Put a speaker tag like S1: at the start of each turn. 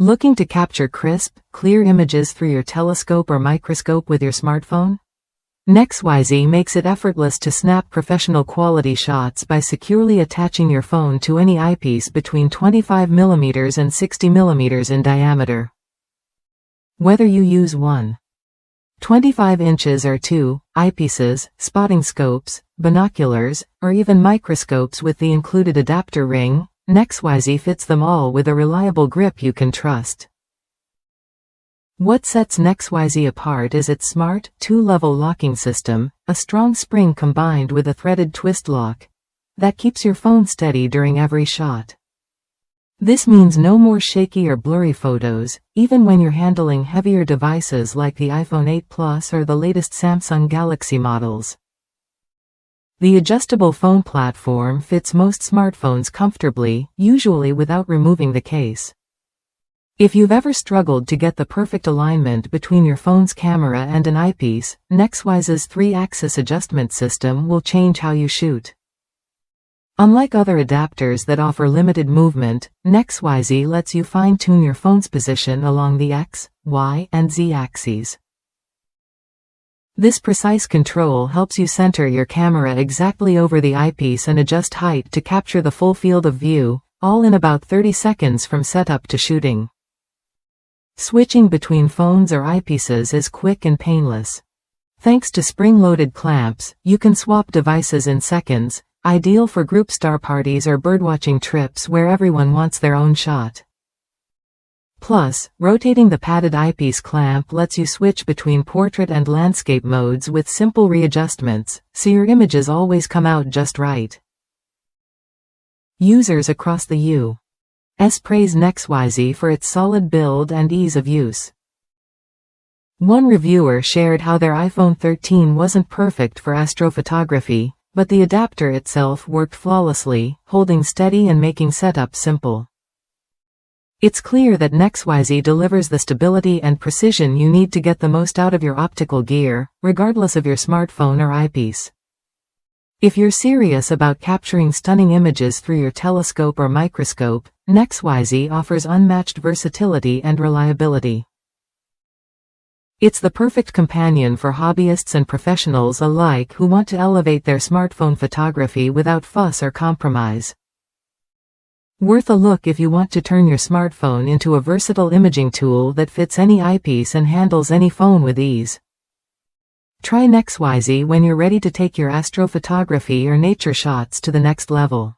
S1: Looking to capture crisp, clear images through your telescope or microscope with your smartphone? NextYZ makes it effortless to snap professional quality shots by securely attaching your phone to any eyepiece between 25mm and 60mm in diameter. Whether you use 25 inches or 2 eyepieces, spotting scopes, binoculars, or even microscopes with the included adapter ring, NextYZ fits them all with a reliable grip you can trust. What sets NextYZ apart is its smart, 2-level locking system, a strong spring combined with a threaded twist lock that keeps your phone steady during every shot. This means no more shaky or blurry photos, even when you're handling heavier devices like the iPhone 8 Plus or the latest Samsung Galaxy models. The adjustable phone platform fits most smartphones comfortably, usually without removing the case. If you've ever struggled to get the perfect alignment between your phone's camera and an eyepiece, NextYZ's 3-axis adjustment system will change how you shoot. Unlike other adapters that offer limited movement, NextYZ lets you fine-tune your phone's position along the X, Y, and Z axes. This precise control helps you center your camera exactly over the eyepiece and adjust height to capture the full field of view, all in about 30 seconds from setup to shooting. Switching between phones or eyepieces is quick and painless. Thanks to spring-loaded clamps, you can swap devices in seconds, ideal for group star parties or birdwatching trips where everyone wants their own shot. Plus, rotating the padded eyepiece clamp lets you switch between portrait and landscape modes with simple readjustments, so your images always come out just right. Users across the U.S. praise NextYZ for its solid build and ease of use. One reviewer shared how their iPhone 13 wasn't perfect for astrophotography, but the adapter itself worked flawlessly, holding steady and making setup simple. It's clear that NextYZ delivers the stability and precision you need to get the most out of your optical gear, regardless of your smartphone or eyepiece. If you're serious about capturing stunning images through your telescope or microscope, NextYZ offers unmatched versatility and reliability. It's the perfect companion for hobbyists and professionals alike who want to elevate their smartphone photography without fuss or compromise. Worth a look if you want to turn your smartphone into a versatile imaging tool that fits any eyepiece and handles any phone with ease. Try NextYZ when you're ready to take your astrophotography or nature shots to the next level.